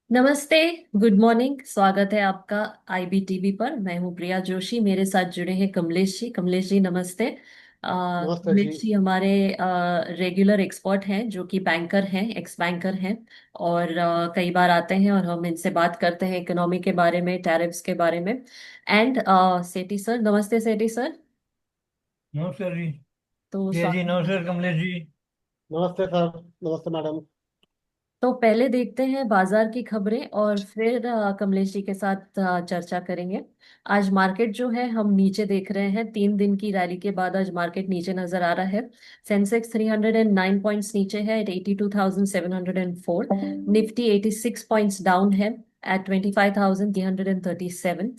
नमस्ते। Good morning. स्वागत है आपका आईबीटीवी पर। मैं हूं प्रिया जोशी। मेरे साथ जुड़े हैं कमलेश जी। कमलेश जी नमस्ते। नमस्ते जी। कमलेश जी हमारे रेगुलर एक्सपर्ट हैं, जो कि बैंकर हैं, एक्स बैंकर हैं। और कई बार आते हैं और हम इनसे बात करते हैं इकोनॉमी के बारे में, टैरिफ्स के बारे में। एंड सेठी सर, नमस्ते सेठी सर। नमस्कार जी। तो जय जी, स्वागत है। नमस्कार कमलेश जी। नमस्ते सर। नमस्ते मैडम। तो पहले देखते हैं बाजार की खबरें और फिर कमलेश जी के साथ चर्चा करेंगे। आज मार्केट जो है हम नीचे देख रहे हैं। 3 दिन की रैली के बाद आज मार्केट नीचे नजर आ रहा है। सेंसेक्स 309 पॉइंट्स नीचे है एट 82,704। निफ्टी 86 पॉइंट्स डाउन है एट 25,337।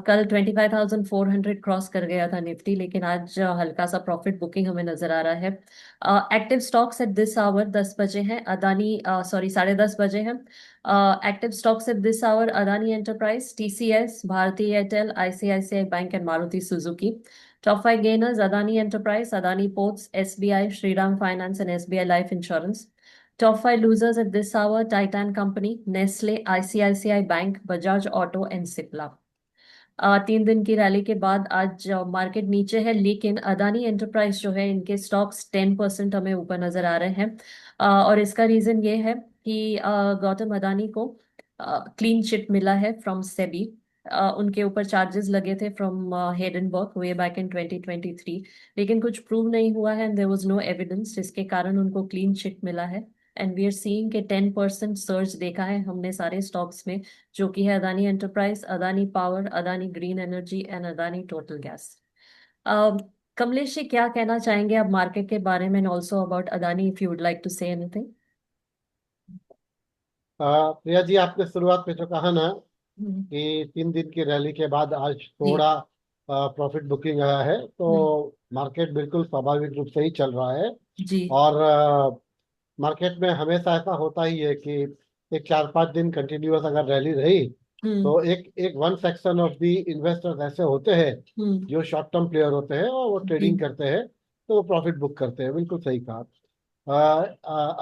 कल 25,400 क्रॉस कर गया था निफ्टी, लेकिन आज हल्का सा प्रॉफिट बुकिंग हमें नजर आ रहा है। Active stocks at this hour 10 बजे हैं। अदानी, सॉरी, 10:30 बजे हैं। Active stocks at this hour: Adani enterprise, TCS, Bharti Airtel, ICICI bank and Maruti Suzuki. Top 5 gainers: Adani enterprise, Adani ports, SBI, Shriram finance and SBI life insurance. Top 5 losers at this hour: Titan company, Nestle, ICICI bank, Bajaj auto and Cipla. 3 दिन की rally के बाद आज market नीचे है, लेकिन Adani enterprise जो है, इनके स्टॉक्स 10% हमें ऊपर नजर आ रहे हैं। और इसका रीजन ये है कि गौतम अदानी को क्लीन चिट मिला है फ्रॉम सेबी। उनके ऊपर चार्जेस लगे थे फ्रॉम हेडनबर्ग वे बैक इन 2023, लेकिन कुछ प्रूव नहीं हुआ है and there was no evidence, जिसके कारण उनको क्लीन चिट मिला है। एंड वी आर सीइंग के 10% सर्ज देखा है हमने सारे स्टॉक्स में, जो कि है Adani enterprise, Adani power, Adani green energy and Adani total gas. Kamlesh ji, क्या कहना चाहेंगे आप मार्केट के बारे में, and also about Adani, if you would like to say anything. Priya ji, आपने शुरुआत में जो कहा ना हम्म। कि 3 दिन की रैली के बाद आज जी। थोड़ा प्रॉफिट बुकिंग आया है, हम्म। तो मार्केट बिल्कुल स्वाभाविक रूप से ही चल रहा है। जी। और मार्केट में हमेशा ऐसा होता ही है कि एक 4-5 दिन कंटिन्यूअस अगर रैली रही हम्म। तो एक एक one section of the investors ऐसे होते हैं हम्म। जो शॉर्ट टर्म प्लेयर होते हैं और वो जी। ट्रेडिंग करते हैं, तो वो प्रॉफिट बुक करते हैं। बिल्कुल सही कहा।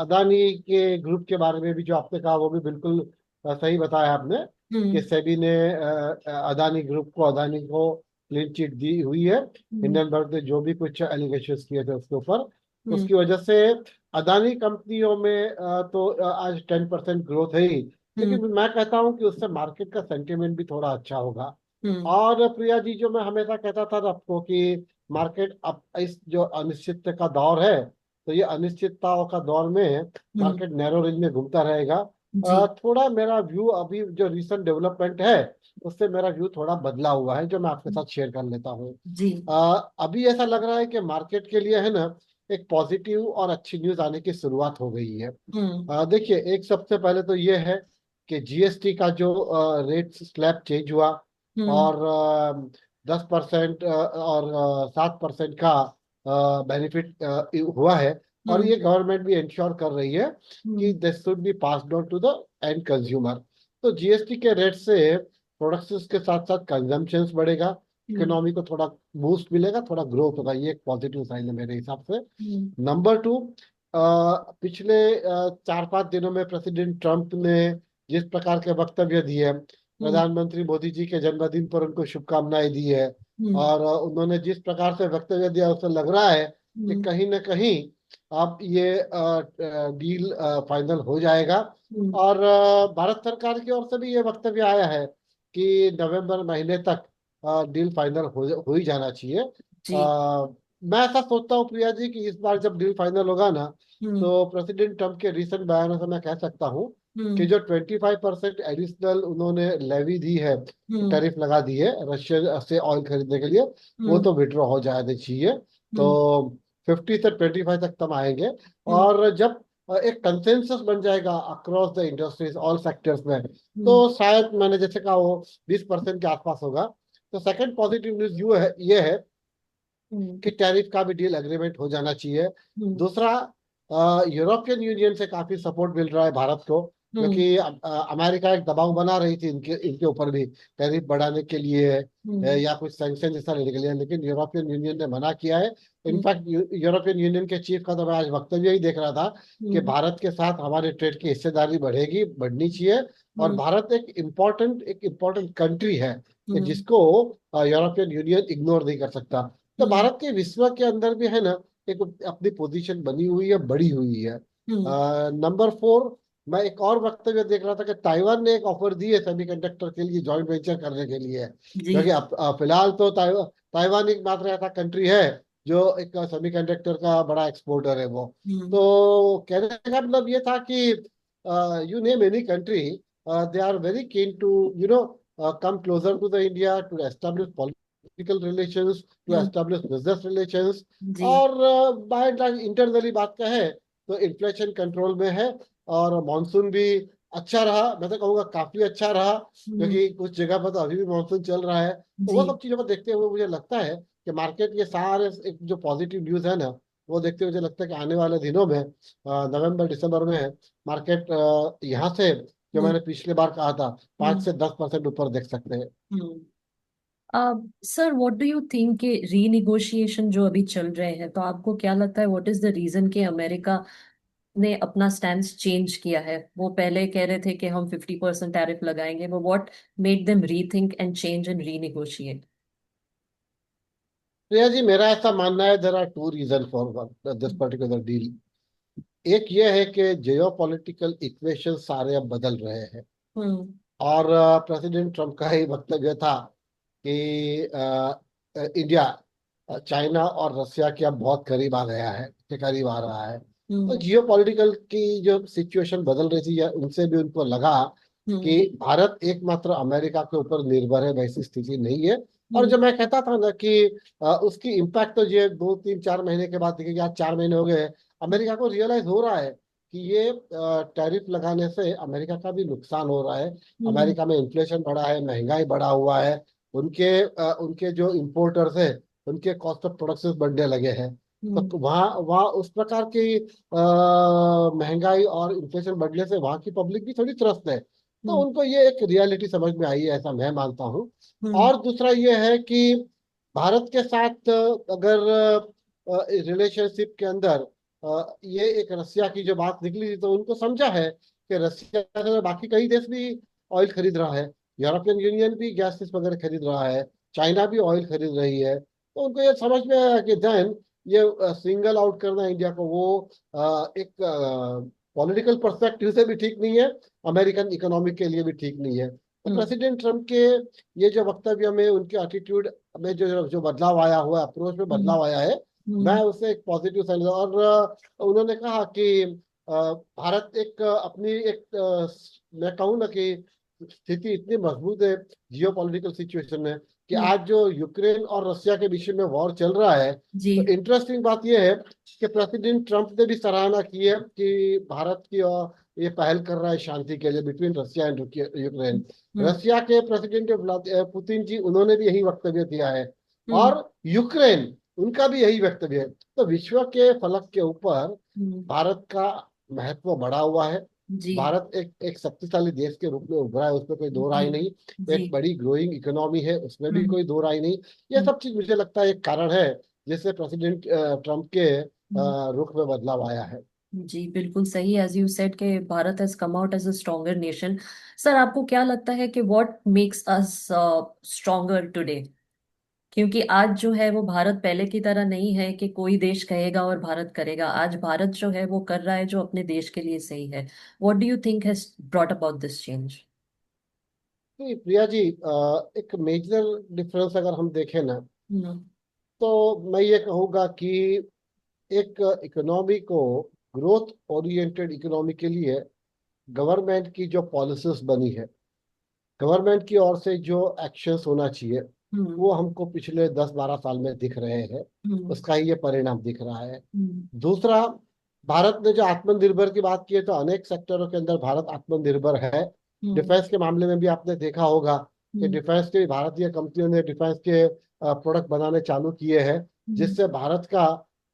अदानी के ग्रुप के बारे में भी जो आपने कहा वो भी बिल्कुल सही बताया आपने कि हम्म। सेबी ने अदानी ग्रुप को, अदानी को क्लीन चिट दी हुई है। हम्म। हिंडनबर्ग ने जो भी कुछ एलिगेशन किए थे उसके ऊपर, हम्म। उसकी वजह से अदानी कंपनियों में तो आज 10% ग्रोथ है ही। हम्म। लेकिन मैं कहता हूं कि उससे मार्केट का सेंटिमेंट भी थोड़ा अच्छा होगा। हम्म। और प्रिया जी, जो मैं हमेशा कहता था आपको कि मार्केट अब इस जो अनिश्चितता का दौर है, तो ये अनिश्चितताओं का दौर में हम्म। मार्केट नैरो रेंज में घूमता रहेगा। जी। थोड़ा मेरा व्यू अभी जो रिसेंट डेवलपमेंट है उससे मेरा व्यू थोड़ा बदला हुआ है, जो मैं आपके साथ शेयर कर लेता हूँ। जी। अभी ऐसा लग रहा है कि मार्केट के लिए है ना, एक पॉजिटिव और अच्छी न्यूज आने की शुरुआत हो गई है। हम्म। देखिए, एक सबसे पहले तो ये है कि जीएसटी का जो रेट स्लैब चेंज हुआ हम्म। और 10% और 7% का बेनिफिट हुआ है। और हम्म। ये गवर्नमेंट भी इंश्योर कर रही है कि hmm. This should be passed on to the end consumer. तो जीएसटी के रेट से प्रोडक्ट्स के साथ साथ कंजम्पशन बढ़ेगा, हम्म। इकोनॉमी को थोड़ा बूस्ट मिलेगा, थोड़ा ग्रोथ होगा। ये एक पॉजिटिव साइन है मेरे हिसाब से। हम्म। नंबर टू, पिछले 4-5 दिनों में प्रेसिडेंट ट्रम्प ने जिस प्रकार के वक्तव्य दिए, हम्म। प्रधानमंत्री मोदी जी के जन्मदिन पर उनको शुभकामनाएं दी है, हम्म। और उन्होंने जिस प्रकार से वक्तव्य दिया उससे लग रहा है कि हम्म। कहीं ना कहीं अब ये डील फाइनल हो जाएगा। हम्म। और भारत सरकार की ओर से भी ये वक्तव्य आया है कि नवंबर महीने तक डील फाइनल हो ही जाना चाहिए। जी। मैं ऐसा सोचता हूँ प्रिया जी कि इस बार जब डील फाइनल होगा ना, हम्म। तो प्रेसिडेंट ट्रम्प के रिसेंट बयानों से मैं कह सकता हूँ कि हम्म। जो 25% एडिशनल उन्होंने लेवी दी है, हम्म। टैरिफ लगा दी है रशिया से ऑयल खरीदने के लिए, वो हम्म। तो विड्रॉ हो जाने चाहिए। हम्म। तो 50 से 25 तक तक आएंगे। हम्म। और जब एक कंसेंसस बन जाएगा across the industries all sectors में, हम्म। तो शायद मैंने जैसे कहा वो 20% के आसपास होगा। तो सेकंड पॉजिटिव न्यूज ये है हम्म। कि टैरिफ का भी डील एग्रीमेंट हो जाना चाहिए। हम्म। दूसरा, यूरोपियन यूनियन से काफी सपोर्ट मिल रहा है भारत को हम्म। क्योंकि अमेरिका एक दबाव बना रही थी इनके इनके ऊपर भी, टैरिफ बढ़ाने के लिए हम्म। या कुछ सैंक्शन जैसा लेने के लिए, लेकिन यूरोपियन यूनियन ने मना किया है। हम्म। इनफैक्ट यूरोपियन यूनियन के चीफ का तो मैं आज वक्तव्य ही देख रहा था कि हम्म। भारत के साथ हमारे ट्रेड की हिस्सेदारी बढ़ेगी, बढ़नी चाहिए। और हम्म। भारत एक इम्पोर्टेंट कंट्री है कि हम्म। जिसको यूरोपियन यूनियन इग्नोर नहीं कर सकता। तो हम्म। भारत के विश्व के अंदर भी है ना, एक अपनी पोजीशन बनी हुई है, बड़ी हुई है। हम्म। नंबर 4, मैं एक और वक्तव्य देख रहा था कि ताइवान ने एक ऑफर दी है सेमीकंडक्टर के लिए, जॉइंट वेंचर करने के लिए। जी। क्योंकि अब फिलहाल तो ताइवान एक मात्र ऐसा कंट्री है जो एक सेमीकंडक्टर का बड़ा एक्सपोर्टर है वो। हम्म। तो कहने का मतलब ये था कि you name any country, they are very keen to come closer to the India to establish political relations, to hmm. establish business relations। जी। और बाय एंड लार्ज इंटरनली बात का है तो इन्फ्लेशन कंट्रोल में है। और मानसून भी अच्छा रहा, मैं तो कहूँगा काफी अच्छा रहा, हम्म। क्योंकि कुछ जगह पर तो अभी भी मानसून चल रहा है। तो जी। वो सब चीजों को देखते हुए मुझे लगता है कि मार्केट ये सारे एक जो पॉजिटिव न्यूज है ना, वो देखते हुए मुझे लगता है कि आने वाले दिनों में नवंबर दिसंबर में मार्केट यहाँ से, जो हम्म। मैंने पिछले बार कहा था, पाँच हम्म। से 10% ऊपर देख सकते हैं। Hmm. Sir, what do you think के रीनिगोशिएशन जो अभी चल रहे हैं, तो आपको क्या लगता है व्हाट इज द रीजन कि अमेरिका ने अपना स्टैंड चेंज किया है? वो पहले कह रहे थे कि हम 50% टैरिफ लगाएंगे, वो what made them rethink and change and renegotiate? Priya ji, मेरा ऐसा मानना है, there are two reason for this particular deal. एक ये है कि जियो पॉलिटिकल इक्वेशन सारे अब बदल रहे हैं। हम्म। और प्रेसिडेंट ट्रम्प का ही वक्तव्य था कि इंडिया चाइना और रसिया के अब बहुत करीब आ गया है, के करीब आ रहा है। तो हम्म। जियो पॉलिटिकल की जो सिचुएशन बदल रही थी, या उनसे भी उनको लगा कि हम्म। भारत एकमात्र अमेरिका के ऊपर निर्भर है, वैसी स्थिति नहीं है। और हम्म। जो मैं कहता था ना कि उसकी इम्पैक्ट तो ये 2 3 4 महीने के बाद दिखेगी, आज 4 महीने हो गए, अमेरिका को रियलाइज हो रहा है कि ये टैरिफ लगाने से अमेरिका का भी नुकसान हो रहा है। हम्म। अमेरिका में इन्फ्लेशन बढ़ा है, महंगाई बढ़ा हुआ है, उनके जो इम्पोर्टर्स है उनके कॉस्ट ऑफ प्रोडक्शन बढ़ने लगे हैं। हम्म। तो वहाँ वहाँ उस प्रकार की महंगाई और इन्फ्लेशन बढ़ने से वहाँ की पब्लिक भी थोड़ी त्रस्त है। तो हम्म। उनको ये एक रियलिटी समझ में आई है, ऐसा मैं मानता हूँ। हम्म। और दूसरा ये है कि भारत के साथ अगर रिलेशनशिप के अंदर ये एक रसिया की जो बात निकली थी, तो उनको समझा है कि रसिया से बाकी कई देश भी ऑयल खरीद रहा है, यूरोपियन यूनियन भी गैसेस वगैरह खरीद रहा है, चाइना भी ऑयल खरीद रही है। तो उनको ये समझ में आया कि देन ये सिंगल आउट करना इंडिया को, वो एक पॉलिटिकल पर्सपेक्टिव से भी ठीक नहीं है, अमेरिकन इकोनॉमिक के लिए भी ठीक नहीं है। तो हम्म। प्रेसिडेंट ट्रम्प के ये जो वक्तव्य में उनके एटीट्यूड में जो जो बदलाव आया हुआ, अप्रोच में हम्म। बदलाव आया है, मैं हम्म। उसे एक पॉजिटिव साइन। और उन्होंने कहा कि भारत एक अपनी एक मैं कहूँ ना कि स्थिति इतनी मजबूत है जियो पॉलिटिकल सिचुएशन में, कि हम्म। आज जो यूक्रेन और रशिया के बीच में वॉर चल रहा है, जी। तो इंटरेस्टिंग बात यह है कि प्रेसिडेंट ट्रम्प ने भी सराहना की है कि भारत की ये पहल कर रहा है शांति के लिए between Russia and Ukraine. Hmm. Russia के प्रेसिडेंट पुतिन जी, उन्होंने भी यही वक्तव्य दिया है। हम्म। और यूक्रेन, उनका भी यही वक्तव्य है। तो विश्व के फलक के ऊपर हम्म। भारत का महत्व बढ़ा हुआ है। जी। भारत एक एक शक्तिशाली देश के रूप में उभरा है, उसमें कोई दो जी। राय नहीं। जी। एक बड़ी ग्रोइंग इकोनॉमी है, उसमें भी हम्म। कोई दो राय नहीं। ये हम्म। सब चीज मुझे लगता है एक कारण है जिससे प्रेसिडेंट ट्रम्प के हम्म। रुख में बदलाव आया है। जी, बिल्कुल सही। एज यू सेड के Bharat has come out as a stronger nation. Sir, आपको क्या लगता है कि what makes us stronger today? क्योंकि आज जो है वो भारत पहले की तरह नहीं है कि कोई देश कहेगा और भारत करेगा। आज भारत जो है वो कर रहा है जो अपने देश के लिए सही है। What do you think has brought about this change? नहीं प्रिया जी, एक मेजर डिफरेंस अगर हम देखें ना, हम्म। तो मैं ये कहूँगा कि एक इकोनॉमी को, ग्रोथ ओरिएंटेड इकोनॉमी के लिए गवर्नमेंट की जो पॉलिसीज बनी है, गवर्नमेंट की ओर से जो एक्शंस होना चाहिए, हम्म। वो हमको पिछले 10 12 साल में दिख रहे हैं। हम्म। उसका ही ये परिणाम दिख रहा है। हम्म। दूसरा, भारत ने जो आत्मनिर्भर की बात की है, तो अनेक सेक्टरों के अंदर भारत आत्मनिर्भर है। हम्म। डिफेंस के मामले में भी आपने देखा होगा कि हम्म। डिफेंस के भारतीय कंपनियों ने डिफेंस के प्रोडक्ट बनाने चालू किए हैं, हम्म। जिससे भारत का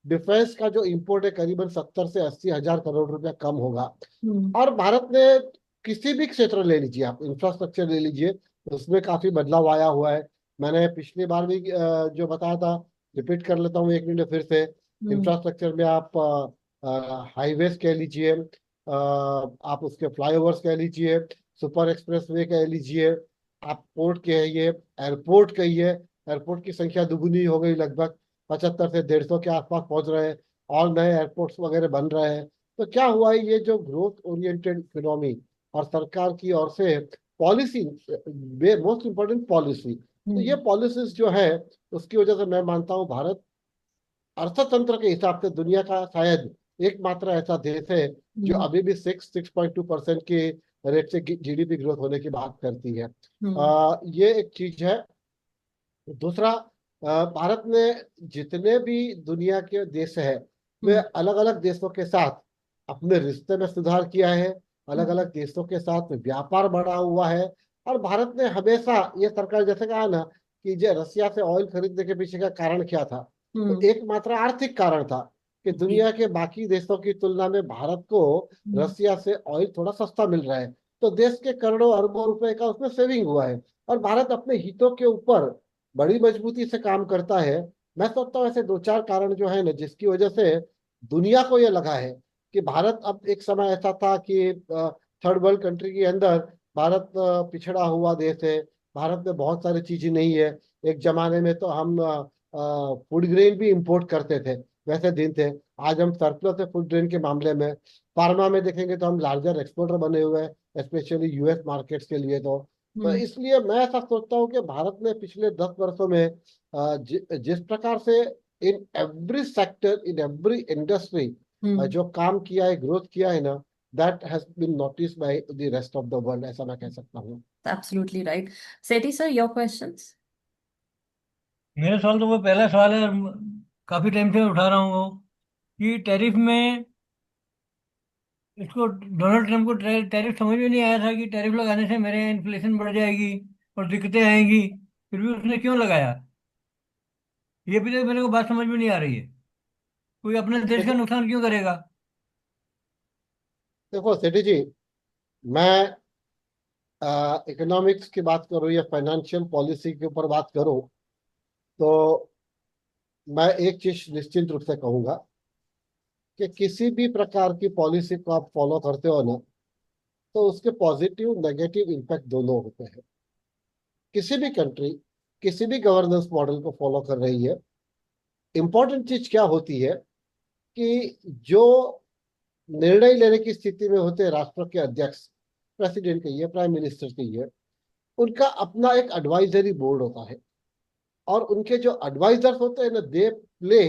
डिफेंस का जो इंपोर्ट है करीबन 70 से 80 हजार करोड़ रुपया कम होगा। हम्म। और भारत ने किसी भी क्षेत्र ले लीजिए, आप इंफ्रास्ट्रक्चर ले लीजिए, उसमें काफी बदलाव आया हुआ है। मैंने पिछली बार भी जो बताया था, रिपीट कर लेता हूँ 1 मिनट फिर से। हम्म। इंफ्रास्ट्रक्चर में आप हाईवेज कह लीजिए, आप उसके फ्लाईओवर्स कह लीजिए, सुपर एक्सप्रेस वे कह लीजिए, आप पोर्ट कहिए, एयरपोर्ट कहिए। एयरपोर्ट की संख्या दुगुनी हो गई, लगभग 75 से 150 के आसपास पहुंच रहे हैं, और नए एयरपोर्ट्स वगैरह बन रहे हैं। तो क्या हुआ है, ये जो ग्रोथ ओरिएंटेड इकोनॉमी और सरकार की ओर से पॉलिसी, मोस्ट इम्पोर्टेंट पॉलिसी, तो ये हम्म। पॉलिसीज जो है, उसकी वजह से मैं मानता हूँ भारत अर्थतंत्र के हिसाब से दुनिया का शायद एकमात्र ऐसा देश है जो हम्म। अभी भी 6.2% के रेट से जीडीपी ग्रोथ होने की बात करती है। हम्म। ये एक चीज है। दूसरा, भारत ने जितने भी दुनिया के देश है, वे हम्म। अलग अलग देशों के साथ अपने रिश्ते में सुधार किया है, अलग हम्म। अलग देशों के साथ व्यापार बढ़ा हुआ है। और भारत ने हमेशा, ये सरकार जैसे कहा ना कि जो रसिया से ऑयल खरीदने के पीछे का कारण क्या था, तो हम्म। एकमात्र आर्थिक कारण था कि जी। दुनिया के बाकी देशों की तुलना में भारत को हम्म। रसिया से ऑयल थोड़ा सस्ता मिल रहा है। तो देश के करोड़ों अरबों रुपए का उसमें सेविंग हुआ है। और भारत अपने हितों के ऊपर बड़ी मजबूती से काम करता है। मैं सोचता हूँ ऐसे दो चार कारण जो है ना, जिसकी वजह से दुनिया को ये लगा है कि भारत, अब एक समय ऐसा था कि थर्ड वर्ल्ड कंट्री के अंदर भारत पिछड़ा हुआ देश है, भारत में बहुत सारी चीजें नहीं है। एक जमाने में तो हम फूड ग्रेन भी इंपोर्ट करते थे, वैसे दिन थे। आज हम सरप्लस है फूड ग्रेन के मामले में। फार्मा में देखेंगे तो हम लार्जर एक्सपोर्टर बने हुए हैं, स्पेशली यूएस मार्केट्स के लिए। तो हम्म। इसलिए मैं ऐसा सोचता हूँ कि भारत ने पिछले 10 वर्षों में जिस प्रकार से in every sector, in every industry hmm. जो काम किया है, ग्रोथ किया है ना, that has been notice by the rest of the world, ऐसा मैं कह सकता हूँ। Absolutely right. Sethi sir, your questions. मेरा सवाल तो वो पहला सवाल है, काफी टाइम से उठा रहा हूँ वो, कि टैरिफ में इसको डोनाल्ड ट्रंप को टैरिफ समझ में नहीं आया था कि टैरिफ लगाने से मेरे यहाँ इन्फ्लेशन बढ़ जाएगी और दिक्कतें आएंगी, फिर भी उसने क्यों लगाया? ये भी तो मेरे को बात समझ में नहीं आ रही है। कोई अपने देश का देखो, नुकसान क्यों करेगा? देखो सेठी जी, मैं इकोनॉमिक्स की बात करूँ या फाइनेंशियल पॉलिसी के ऊपर बात करूँ, तो मैं एक चीज निश्चित रूप से कहूंगा कि किसी भी प्रकार की पॉलिसी को आप फॉलो करते हो ना, तो उसके पॉजिटिव नेगेटिव इम्पैक्ट दोनों होते हैं। किसी भी कंट्री किसी भी गवर्नेंस मॉडल को फॉलो कर रही है, इंपॉर्टेंट चीज क्या होती है कि जो निर्णय लेने की स्थिति में होते हैं राष्ट्र के अध्यक्ष, प्रेसिडेंट कहिए, प्राइम मिनिस्टर कहिए, उनका अपना एक एडवाइजरी बोर्ड होता है। और उनके जो एडवाइजर्स होते हैं ना, they play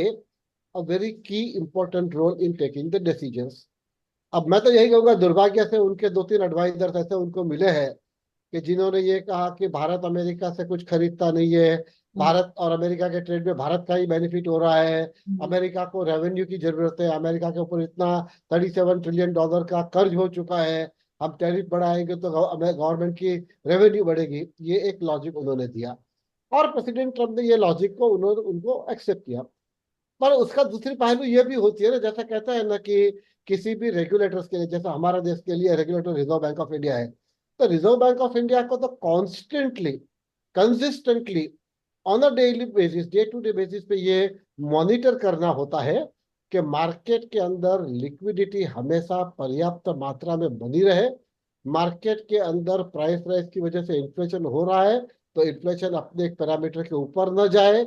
a very key important role in taking the decisions. अब मैं तो यही कहूंगा, दुर्भाग्य से उनके 2-3 एडवाइजर्स ऐसे उनको मिले हैं कि जिन्होंने ये कहा कि भारत अमेरिका से कुछ खरीदता नहीं है, हम्म। भारत और अमेरिका के ट्रेड में भारत का ही बेनिफिट हो रहा है, हम्म। अमेरिका को रेवेन्यू की जरूरत है, अमेरिका के ऊपर इतना $37 ट्रिलियन का कर्ज हो चुका है, हम टैरिफ बढ़ाएंगे तो गवर्नमेंट की रेवेन्यू बढ़ेगी। ये एक लॉजिक उन्होंने दिया, और प्रेसिडेंट ट्रम्प ने ये लॉजिक को उन्होंने उनको एक्सेप्ट किया। पर उसका दूसरी पहलू ये भी होती है ना, जैसा कहता है ना कि किसी भी रेगुलेटर्स के लिए, जैसा हमारा देश के लिए regulator reserve bank of India है, तो रिजर्व बैंक ऑफ इंडिया को तो constantly, consistently, on a daily basis, day to day basis पे ये मॉनिटर करना होता है कि मार्केट के अंदर लिक्विडिटी हमेशा पर्याप्त मात्रा में बनी रहे, मार्केट के अंदर प्राइस राइज की वजह से इन्फ्लेशन हो रहा है तो इन्फ्लेशन अपने एक पैरामीटर के ऊपर न जाए।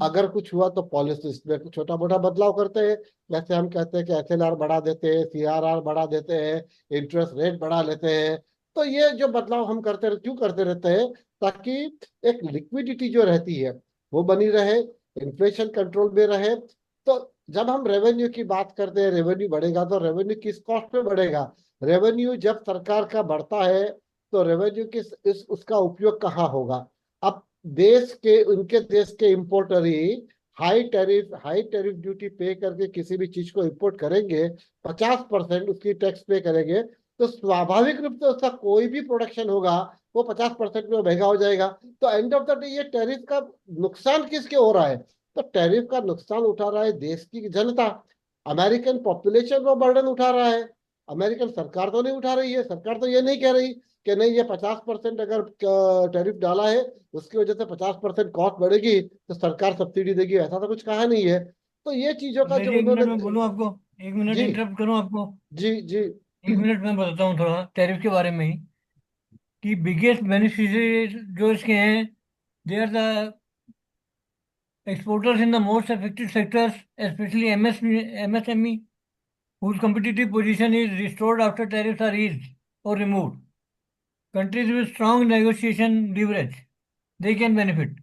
अगर कुछ हुआ तो पॉलिसीज में कुछ छोटा मोटा बदलाव करते हैं, जैसे हम कहते हैं कि एसएलआर बढ़ा देते हैं, सीआरआर बढ़ा देते हैं, इंटरेस्ट रेट बढ़ा लेते हैं। तो ये जो बदलाव हम क्यों करते रहते हैं, ताकि एक लिक्विडिटी जो रहती है वो बनी रहे, इन्फ्लेशन कंट्रोल में रहे। तो जब हम रेवेन्यू की बात करते हैं, रेवेन्यू बढ़ेगा तो रेवेन्यू किस कॉस्ट पे बढ़ेगा? रेवेन्यू जब सरकार का बढ़ता है तो रेवेन्यू किस उसका उपयोग कहाँ होगा? अब देश के, उनके देश के इंपोर्टर ही हाई टैरिफ ड्यूटी पे करके किसी भी चीज को इंपोर्ट करेंगे, 50% उसकी टैक्स पे करेंगे, तो स्वाभाविक रूप से उसका कोई भी प्रोडक्शन होगा वो 50% में महंगा हो जाएगा। तो एंड ऑफ द डे ये टैरिफ का नुकसान किसके हो रहा है? तो टैरिफ का नुकसान उठा रहा है देश की जनता, अमेरिकन पॉपुलेशन वो बर्डन उठा रहा है। अमेरिकन सरकार तो नहीं उठा रही है। सरकार तो ये नहीं कह रही कि नहीं, ये 50% अगर टैरिफ डाला है, उसकी वजह से 50% कॉस्ट बढ़ेगी तो सरकार सब्सिडी देगी, ऐसा तो कुछ कहा नहीं है। तो ये चीजों का अक्षय जो जी, एक उन्होंने। मिनट में बोलूँ आपको? एक मिनट जी इंटरप्ट करूँ आपको? जी जी। 1 मिनट में बताता हूँ थोड़ा टैरिफ के बारे में ही, कि बिगेस्ट बेनिफिशियरी जो इसके हैं, they are the exporters in the most affected sectors, especially MSME, whose competitive position is restored after tariffs are eased or removed. Countries with strong negotiation leverage, they can benefit.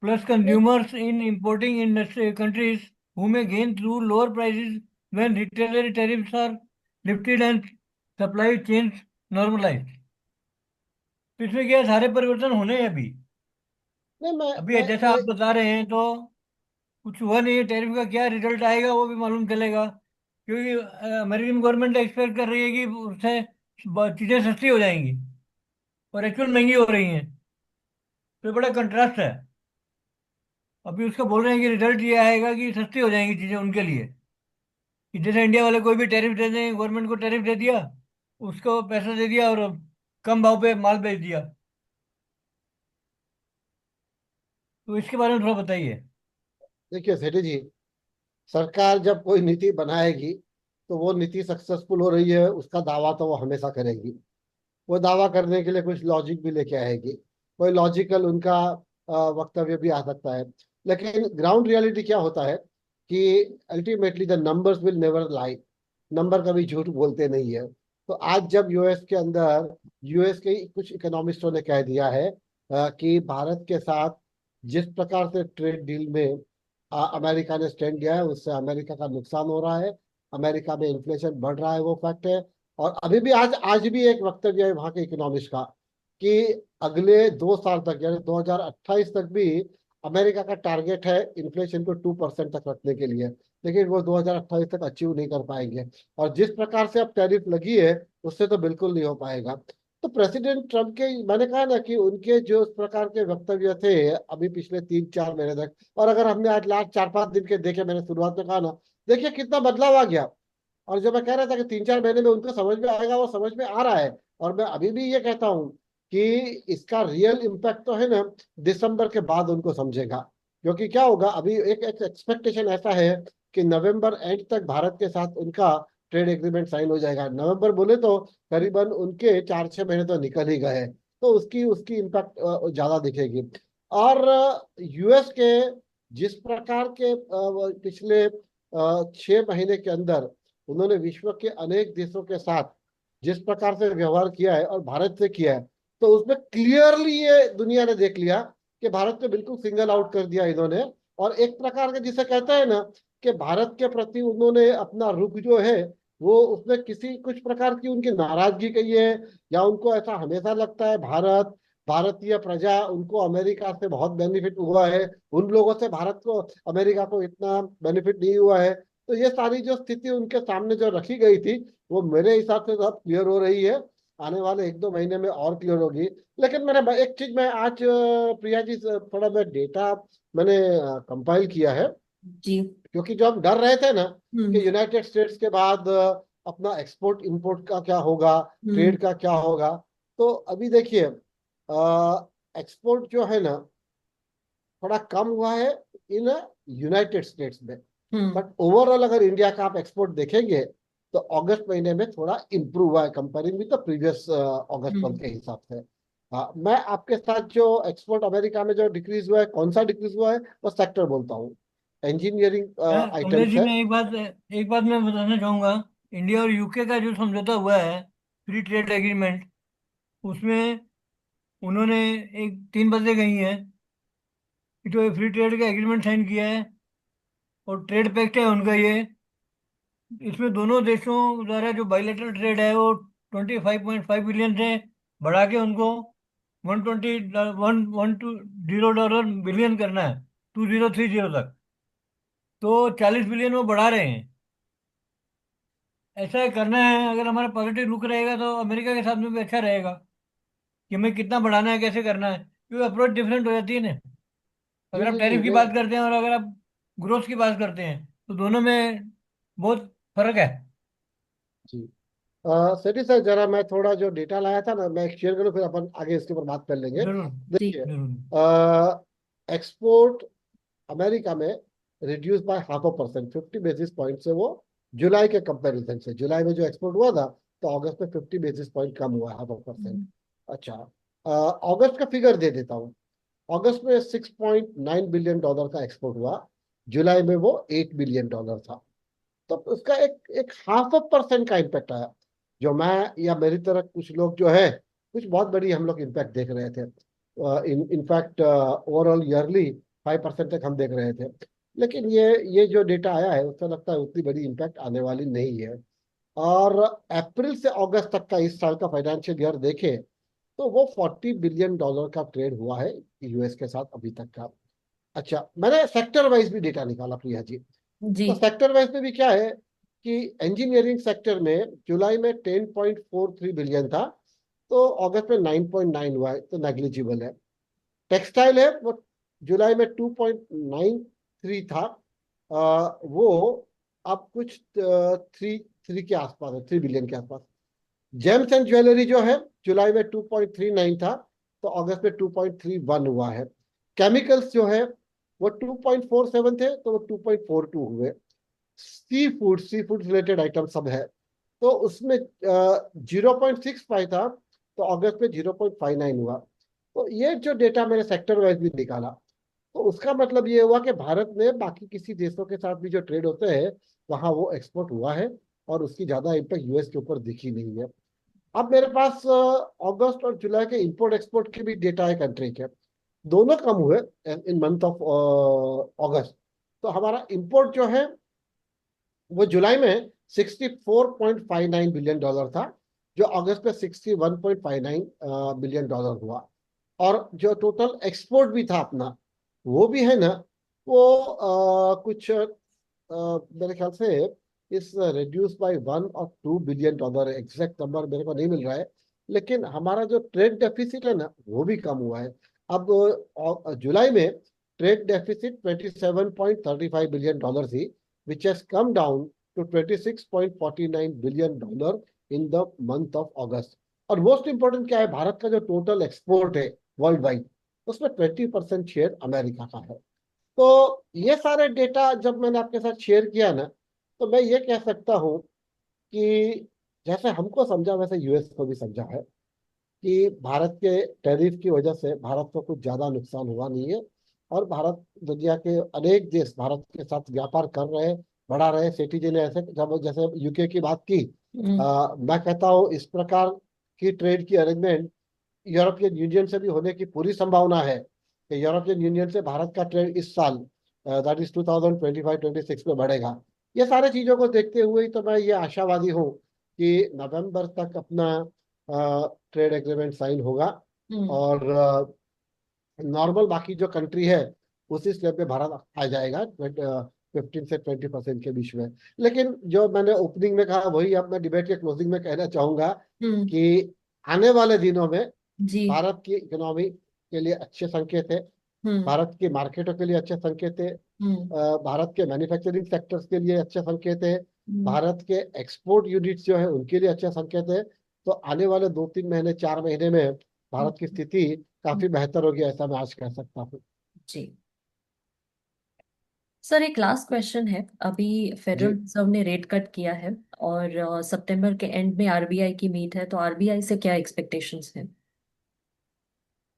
Plus, consumers in importing industry countries who may gain through lower prices when retaliatory tariffs are lifted and supply chains normalized. तो इसमें क्या है, सारे परिवर्तन होने हैं अभी। नहीं, अभी जैसा आप बता रहे हैं तो कुछ हुआ नहीं है, टैरिफ का क्या रिजल्ट आएगा वो भी मालूम चलेगा, क्योंकि अमेरिकन गवर्नमेंट एक्सपेक्ट कर रही है कि उससे चीज़ें सस्ती हो जाएंगी और एक्चुअल महंगी हो रही हैं। तो ये बड़ा कंट्रास्ट है। अभी उसका बोल रहे हैं कि रिजल्ट ये आएगा कि सस्ती हो जाएंगी चीज़ें उनके लिए, कि जैसे इंडिया वाले कोई भी टैरिफ दे दें, गवर्नमेंट को टैरिफ दे दिया, उसको पैसा दे दिया और कम भाव पे माल बेच दिया। तो इसके बारे में थोड़ा बताइए। देखिए सेठी जी, सरकार जब कोई नीति बनाएगी तो वो नीति सक्सेसफुल हो रही है उसका दावा तो वो हमेशा करेगी। वो दावा करने के लिए कुछ लॉजिक भी लेके आएगी, कोई लॉजिकल उनका वक्तव्य भी आ सकता है। लेकिन ग्राउंड रियलिटी क्या होता है कि ultimately the numbers will never lie. Number कभी झूठ बोलते नहीं है। तो आज जब यूएस के अंदर, यूएस के कुछ इकोनॉमिस्टों ने कह दिया है कि भारत के साथ जिस प्रकार से ट्रेड डील में अमेरिका ने स्टैंड लिया है उससे अमेरिका का नुकसान हो रहा है, अमेरिका में इन्फ्लेशन बढ़ रहा है, वो फैक्ट है। और अभी भी आज आज भी एक वक्तव्य है वहां के इकोनॉमिस्ट का कि अगले 2 साल तक यानी 2028 तक भी अमेरिका का टारगेट है इन्फ्लेशन को 2% तक रखने के लिए, लेकिन वो 2028 तक अचीव नहीं कर पाएंगे। और जिस प्रकार से अब टैरिफ लगी है उससे तो बिल्कुल नहीं हो पाएगा। तो प्रेसिडेंट ट्रम्प के, मैंने कहा ना कि उनके जो इस प्रकार के वक्तव्य थे अभी पिछले 3-4 महीने तक, और अगर हमने आज लास्ट 4-5 दिन के देखे, मैंने शुरुआत में कहा ना, देखिए कितना बदलाव आ गया। और जो मैं कह रहा था कि 3-4 महीने में उनको समझ में आएगा, वो समझ में आ रहा है। और मैं अभी भी ये कहता हूँ कि इसका रियल इम्पैक्ट तो है ना, दिसंबर के बाद उनको समझेगा। क्योंकि क्या होगा, अभी एक एक्सपेक्टेशन ऐसा है कि नवंबर एंड तक भारत के साथ उनका ट्रेड एग्रीमेंट साइन हो जाएगा। नवंबर बोले तो करीबन उनके 4-6 महीने तो निकल ही गए। तो उसकी उसकी इम्पैक्ट ज्यादा दिखेगी। और यूएस के जिस प्रकार के पिछले 6 महीने के अंदर उन्होंने विश्व के अनेक देशों के साथ जिस प्रकार से व्यवहार किया है और भारत से किया है, तो उसमें क्लियरली ये दुनिया ने देख लिया कि भारत को बिल्कुल सिंगल आउट कर दिया इन्होंने। और एक प्रकार के जिसे कहते हैं ना कि भारत के प्रति उन्होंने अपना रुख जो है वो, उसमें किसी कुछ प्रकार की उनकी नाराजगी कही है, या उनको ऐसा हमेशा लगता है भारत, भारतीय प्रजा उनको अमेरिका से बहुत बेनिफिट हुआ है, उन लोगों से भारत को, अमेरिका को इतना बेनिफिट नहीं हुआ है। तो ये सारी जो स्थिति उनके सामने जो रखी गई थी वो मेरे हिसाब से अब क्लियर हो रही है। आने वाले 1-2 महीने में और क्लियर होगी। लेकिन मैंने एक चीज मैं आज प्रिया जी थोड़ा मैं डेटा मैंने कंपाइल किया है। जी। क्योंकि जो हम डर रहे थे ना हम्म। कि यूनाइटेड स्टेट्स के बाद अपना एक्सपोर्ट इंपोर्ट का क्या होगा, हम्म। ट्रेड का क्या होगा। तो अभी देखिए एक्सपोर्ट जो है ना थोड़ा कम हुआ है इन यूनाइटेड स्टेट्स में। हम्म। बट ओवरऑल अगर इंडिया का आप एक्सपोर्ट देखेंगे तो अगस्त महीने में थोड़ा इम्प्रूव हुआ है comparing with the previous August month hmm. के हिसाब से। हाँ, मैं आपके साथ जो एक्सपोर्ट अमेरिका में जो डिक्रीज हुआ है, कौन सा डिक्रीज हुआ है वो सेक्टर बोलता हूँ, इंजीनियरिंग कमलेश आइटम्स जी, है। मैं एक बात मैं बताना चाहूँगा। इंडिया और यूके का जो समझौता हुआ है, फ्री ट्रेड एग्रीमेंट, उसमें उन्होंने एक 3 बातें कही हैं, कि जो फ्री ट्रेड का एग्रीमेंट साइन किया है और ट्रेड पैक्ट है उनका ये, इसमें दोनों देशों द्वारा जो बाइलेटरल ट्रेड है वो 25.5 बिलियन से बढ़ा के उनको 120 बिलियन करना है, 2030 तक। तो 40 बिलियन वो बढ़ा रहे हैं। ऐसा करना है, अगर हमारा पॉजिटिव लुक रहेगा तो अमेरिका के साथ में भी अच्छा रहेगा, कि हमें कितना बढ़ाना है, कैसे करना है, क्योंकि अप्रोच डिफरेंट हो जाती है ना। जी अगर आप जी जी। टैरिफ की बात करते हैं और अगर आप ग्रोथ की बात करते हैं तो दोनों में बहुत फर्क है। जी। सेठी सर, जरा मैं थोड़ा जो डेटा लाया था ना, मैं शेयर करूँ, फिर अपन आगे इसके ऊपर बात कर लेंगे। जरूर। जी। देखिए, जरूर। एक्सपोर्ट अमेरिका में रिड्यूस बाय 0.5%, 50 बेसिस पॉइंट से वो जुलाई के कंपैरिजन से, जुलाई में जो एक्सपोर्ट हुआ था तो अगस्त में 50 बेसिस पॉइंट कम हुआ, 0.5%। हम्म। अच्छा, अगस्त का फिगर दे देता हूँ। अगस्त में $6.9 बिलियन का एक्सपोर्ट हुआ, जुलाई में वो $8 बिलियन था। तो उसका एक एक 0.5% का इम्पैक्ट आया, जो मैं या मेरी तरह कुछ लोग जो है, कुछ बहुत बड़ी हम लोग इम्पैक्ट देख रहे थे। इनफैक्ट ओवरऑल ईयरली 5% तक हम देख रहे थे। लेकिन ये जो डेटा आया है, उसका लगता है उतनी बड़ी इम्पैक्ट आने वाली नहीं है। और अप्रैल से अगस्त तक का इस साल का फाइनेंशियल ईयर देखे तो वो $40 बिलियन का ट्रेड हुआ है यूएस के साथ अभी तक का। अच्छा, मैंने सेक्टर वाइज भी डेटा निकाला प्रिया जी। जी। तो सेक्टर वाइज में भी क्या है कि इंजीनियरिंग सेक्टर में जुलाई में 10.43 बिलियन था, तो अगस्त में 9.9 हुआ है, तो नेग्लिजिबल है। टेक्सटाइल है वो जुलाई में 2.93 था, वो अब कुछ 3 के आसपास है, 3 बिलियन के आसपास। जेम्स एंड ज्वेलरी जो है जुलाई में 2.39 था, तो अगस्त में 2.31 हुआ है। केमिकल्स जो है वो 2.47 थे, तो वो 2.42 हुए। सी फूड रिलेटेड आइटम सब है, तो उसमें 0.65 था, तो अगस्त में 0.59 हुआ। तो ये जो डेटा मैंने सेक्टर वाइज भी निकाला, तो उसका मतलब ये हुआ कि भारत में बाकी किसी देशों के साथ भी जो ट्रेड होते हैं, वहां वो एक्सपोर्ट हुआ है, और उसकी ज्यादा इम्पैक्ट यूएस के ऊपर दिखी नहीं है। अब मेरे पास अगस्त और जुलाई के इंपोर्ट एक्सपोर्ट के भी डेटा है कंट्री के, दोनों कम हुए इन मंथ ऑफ अगस्त। तो हमारा इंपोर्ट जो है वो जुलाई में $64.59 बिलियन था, जो अगस्त में $61.59 बिलियन हुआ। और जो टोटल एक्सपोर्ट भी था अपना, वो भी है ना, वो कुछ मेरे ख्याल से इस रिड्यूस बाय $1 और $2 बिलियन, एग्जैक्ट नंबर मेरे को नहीं मिल रहा है। लेकिन हमारा जो ट्रेड डेफिसिट है ना, वो भी कम हुआ है। अब जुलाई में ट्रेड डेफिसिट $27.35 बिलियन थी, which has come down to $26.49 billion in the month of अगस्त। और मोस्ट इंपॉर्टेंट क्या है, भारत का जो टोटल एक्सपोर्ट है वर्ल्ड वाइड, उसमें 20% शेयर अमेरिका का है। तो ये सारे डेटा जब मैंने आपके साथ शेयर किया ना, तो मैं ये कह सकता हूँ कि जैसे हमको समझा वैसे यूएस को भी समझा है कि भारत के टैरिफ की वजह से भारत को कुछ ज्यादा नुकसान हुआ नहीं है। और भारत, दुनिया के अनेक देश भारत के साथ व्यापार कर रहे हैं, बढ़ा रहे हैं। सेठी जी ने ऐसे जब जैसे यूके की बात की, हम्म। मैं कहता हूँ इस प्रकार की ट्रेड की अरेंजमेंट यूरोपियन यूनियन से भी होने की पूरी संभावना है कि यूरोपियन यूनियन से भारत का ट्रेड इस साल, दैट इज 2025-26 में बढ़ेगा। ये सारे चीजों को देखते हुए ही तो मैं ये आशावादी हूँ कि नवंबर तक अपना ट्रेड एग्रीमेंट साइन होगा, हम्म। और नॉर्मल बाकी जो कंट्री है उसी स्लेब पे भारत आ जाएगा 15 से 20% के बीच में। लेकिन जो मैंने ओपनिंग में कहा वही अब मैं डिबेट के क्लोजिंग में कहना चाहूंगा हम्म। कि आने वाले दिनों में जी। भारत की इकोनॉमी के लिए अच्छे संकेत है, हम्म। भारत की मार्केटों के लिए अच्छे संकेत है, हम्म। भारत के मैन्युफैक्चरिंग सेक्टर्स के लिए अच्छे संकेत है, हम्म। भारत के एक्सपोर्ट यूनिट्स जो है उनके लिए अच्छे संकेत है। तो आने वाले 2-3 महीने 4 महीने में भारत की स्थिति हम्म। काफी बेहतर होगी, ऐसा मैं आज कह सकता हूँ। जी। सर, एक लास्ट क्वेश्चन है। अभी फेडरल जी रिजर्व ने रेट कट किया है, और सितंबर के एंड में आरबीआई की मीट है, तो आरबीआई से क्या एक्सपेक्टेशंस हैं?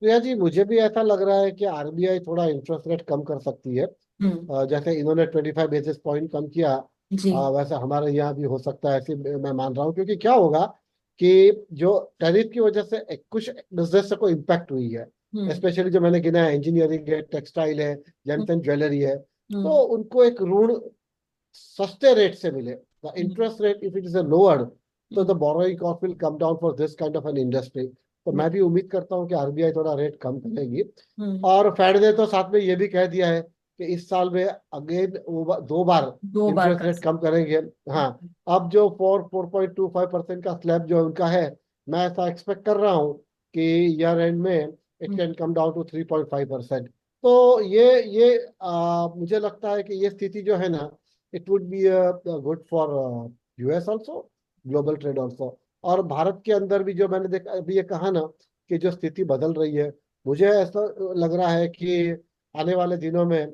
प्रिया जी, मुझे भी ऐसा लग रहा है कि आरबीआई थोड़ा इंटरेस्ट रेट कम कर सकती है। हम्म। जैसे इन्होंने 25 बेसिस पॉइंट कम किया, जी। वैसे हमारे यहाँ भी हो सकता है, ऐसे मैं मान रहा हूँ। क्योंकि क्या होगा कि जो टैरिफ की वजह से कुछ बिजनेस को इम्पैक्ट हुई है, हम्म। स्पेशली जो मैंने गिना है, इंजीनियरिंग है, टेक्सटाइल है, हम्म। जेम्स एंड ज्वेलरी है, तो हम्म। उनको एक ऋण सस्ते रेट से मिले। The hmm. Interest rate if it is lower, तो the hmm. Borrowing cost will come down for this kind of an industry. तो मैं भी उम्मीद करता हूँ कि आरबीआई थोड़ा रेट कम करेगी। हम्म। और फेड ने तो साथ में ये भी कह दिया है कि इस साल में अगेन 2 बार 2 बार इंटरेस्ट कर रेट कम सकते करेंगे। हाँ, हैं। अब जो 4.25% का स्लैब जो उनका है, मैं ऐसा एक्सपेक्ट कर रहा हूँ कि ईयर एंड में it can come down to 3.5%। तो ये मुझे लगता है कि ये स्थिति जो है ना, it would be good for US also, global trade also. और भारत के अंदर भी जो मैंने देखा अभी ये कहा ना कि जो स्थिति बदल रही है, मुझे ऐसा लग रहा है कि आने वाले दिनों में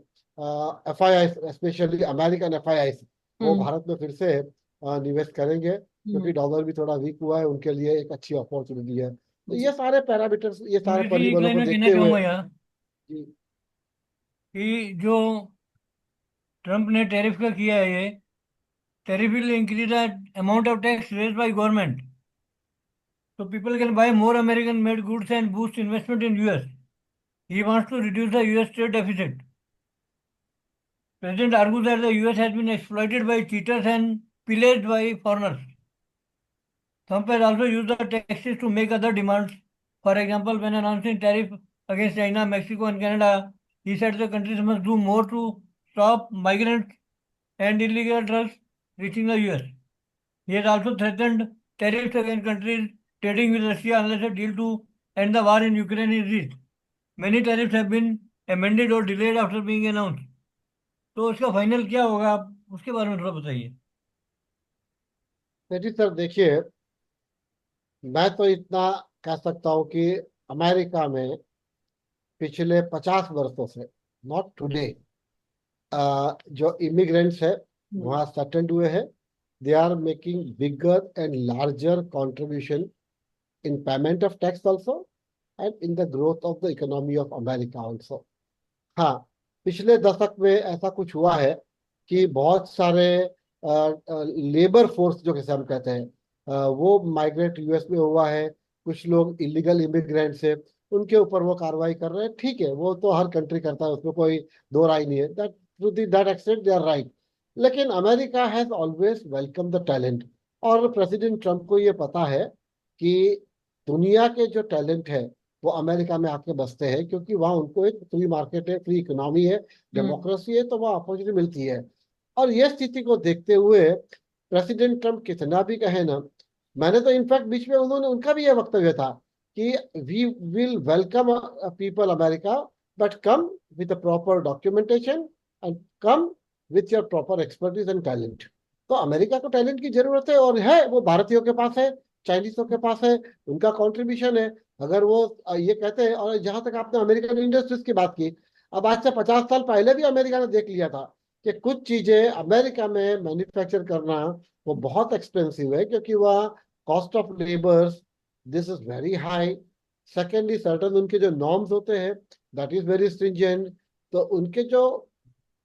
FII, स्पेशली अमेरिकन FII, वो हम्म। भारत में फिर से निवेश करेंगे, क्योंकि हम्म। डॉलर भी थोड़ा वीक हुआ है, उनके लिए एक अच्छी अपॉर्चुनिटी है। तो ये सारे पैरामीटर्स, ये सारे मुझे तो एक परिबलों लाइन को में कहना देखते हुए। चाहूंगा यार जी। कि जो ट्रम्प ने टैरिफ का किया है, ये tariff will increase the amount of tax raise by government, so people can buy more American made goods and boost investment in US. He wants to reduce the US trade deficit. President argues that the US has been exploited by cheaters and pillaged by foreigners. Trump has also used the taxes to make other demands. For example, when announcing tariff against China, Mexico, and Canada, he said the countries must do more to stop migrants and illegal drugs reaching the US. He has also threatened tariffs against countries trading with Russia unless a deal to end the war in Ukraine is reached. Many tariffs have been amended or delayed after being announced. तो उसका final क्या होगा, आप उसके बारे में थोड़ा बताइए। जी सर, देखिए, मैं तो इतना कह सकता हूँ कि अमेरिका में पिछले 50 वर्षों से, नॉट टुडे, जो इमिग्रेंट्स है हम्म। वहाँ सेटल्ड हुए हैं। They are making bigger and larger contribution in payment of tax also, and in the growth of the economy of America also. हाँ, पिछले दशक में ऐसा कुछ हुआ है कि बहुत सारे लेबर फोर्स जो किसे हम कहते हैं, वो माइग्रेट US में हुआ है। कुछ लोग इलीगल इमिग्रेंट्स है, उनके ऊपर वो कार्रवाई कर रहे हैं। ठीक है, वो तो हर कंट्री करता है, उसमें कोई दो राय नहीं है। That to that extent they are right. लेकिन America has always welcome the talent, और प्रेसिडेंट ट्रम्प को ये पता है कि दुनिया के जो टैलेंट है वो अमेरिका में आके बसते हैं, क्योंकि वहाँ उनको एक फ्री मार्केट है, फ्री इकोनॉमी है, हम्म। डेमोक्रेसी है, तो वहाँ अपॉर्चुनिटी मिलती है। और ये स्थिति को देखते हुए प्रेसिडेंट ट्रम्प कितना भी कहे ना, मैंने तो इनफैक्ट बीच में उन्होंने, उनका भी यह वक्तव्य था कि we will welcome people America, but come with proper documentation and come with your proper expertise and talent. तो अमेरिका को टैलेंट की जरूरत है, और है, वो भारतीयों के पास है, चाइनीजों के पास है, उनका कंट्रीब्यूशन है। अगर वो ये कहते हैं, और जहां तक आपने अमेरिकन इंडस्ट्रीज की बात की, अब आज से 50 साल पहले भी अमेरिका ने देख लिया था कि कुछ चीजें अमेरिका में मैन्युफैक्चर करना वो बहुत एक्सपेंसिव है, क्योंकि वह cost of labours, this is very high. Secondly, certain उनके जो नॉर्म्स होते हैं, दैट इज वेरी स्ट्रिंजेंट। तो उनके जो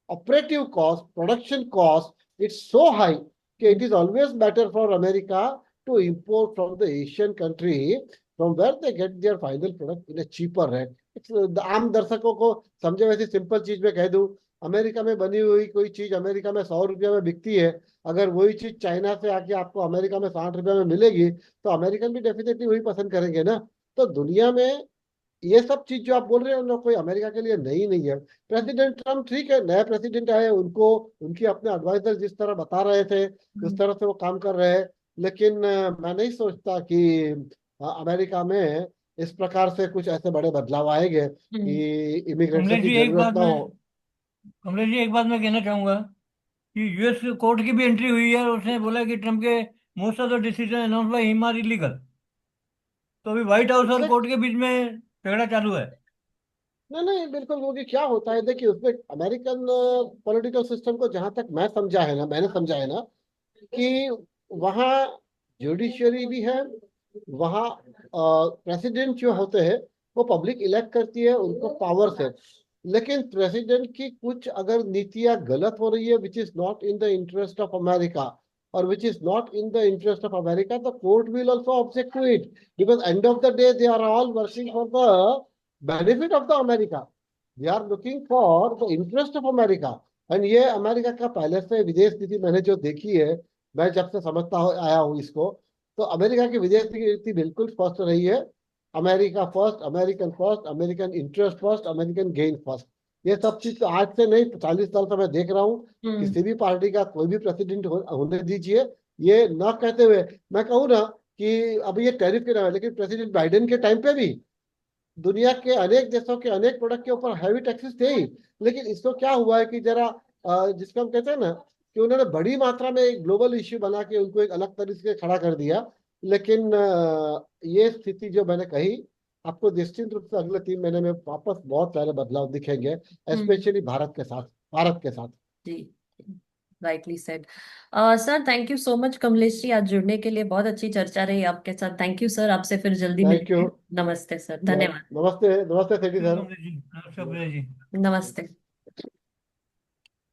operative cost, production cost, it's so high कि it is always better for America to import from the Asian country, from where they get their final product in a cheaper rate. आम दर्शकों को समझे वैसी simple चीज में कह दूं, अमेरिका में बनी हुई कोई चीज अमेरिका में 100 रुपया में बिकती है, अगर वही चीज चाइना से आके आपको अमेरिका में 60 रुपया में मिलेगी, तो अमेरिकन भी डेफिनेटली वही पसंद करेंगे ना। तो दुनिया में ये सब चीज जो आप बोल रहे हो ना, कोई अमेरिका के लिए नई नहीं है। प्रेसिडेंट ट्रम्प, ठीक है, नए प्रेसिडेंट आए, उनको उनकी अपने एडवाइजर जिस तरह बता रहे थे उस तरह से वो काम कर रहे हैं। लेकिन मैं नहीं सोचता कि अमेरिका में इस प्रकार से कुछ ऐसे बड़े बदलाव आएंगे हम्म। कि इमिग्रेशन कमलेश की जी एक जरूरत बात ना मैं हो। कमलेश जी एक बात मैं कहना चाहूंगा कि यूएस कोर्ट की भी एंट्री हुई है और उसने बोला कि ट्रम्प के most of the decision announce by him are illegal. तो अभी व्हाइट हाउस और एग्जैक्ट, कोर्ट के बीच में झगड़ा चालू है। नहीं नहीं, बिल्कुल, वो कि क्या होता है, देखिए, उसमें अमेरिकन पॉलिटिकल सिस्टम को जहां तक मैं समझा है ना, मैंने समझा है ना, कि वहाँ जुडिशरी भी है, वहाँ प्रेसिडेंट जो होते हैं वो पब्लिक इलेक्ट करती है, उनको पावर्स है। लेकिन प्रेसिडेंट की कुछ अगर नीतियां गलत हो रही है, which is not in the interest of America, और which is not in the interest of America, the court will also object to it, because end of the day they are all working for the benefit of the America. They are looking for the interest of America. And ये America का पहले से विदेश नीति मैंने जो देखी है, मैं जब से आया हूँ इसको, तो अमेरिका की विदेश नीति बिल्कुल स्पष्ट रही है। America first, American first, American interest first, American gain first. ये सब चीज तो आज से नहीं, 40 साल से मैं देख रहा हूँ। हम्म। किसी भी पार्टी का कोई भी प्रेसिडेंट होने दीजिए, ये न कहते हुए मैं कहूँ ना कि अब ये टैरिफ के नाम है, लेकिन प्रेसिडेंट बाइडेन के टाइम पे भी दुनिया के अनेक देशों के अनेक प्रोडक्ट के ऊपर हैवी टैक्सेस थे ही। लेकिन इसको क्या हुआ है कि जरा जिसको हम कहते हैं ना कि उन्होंने बड़ी मात्रा में एक ग्लोबल इश्यू बना के उनको एक अलग तरीके से खड़ा कर दिया। लेकिन ये स्थिति जो मैंने कही, आपको निश्चित रूप से अगले 3 महीने में वापस बहुत सारे बदलाव दिखेंगे, स्पेशली भारत के साथ। जी, rightly said. Sir thank you so much Kamlesh ji, आज जुड़ने के लिए बहुत अच्छी चर्चा रही आपके साथ। थैंक यू सर, आपसे फिर जल्दी थैंक मिलते यू। हैं। नमस्ते सर, धन्यवाद। नमस्ते, नमस्ते सेठी सर। कमलेश जी, नमस्कार कमलेश जी। नमस्ते।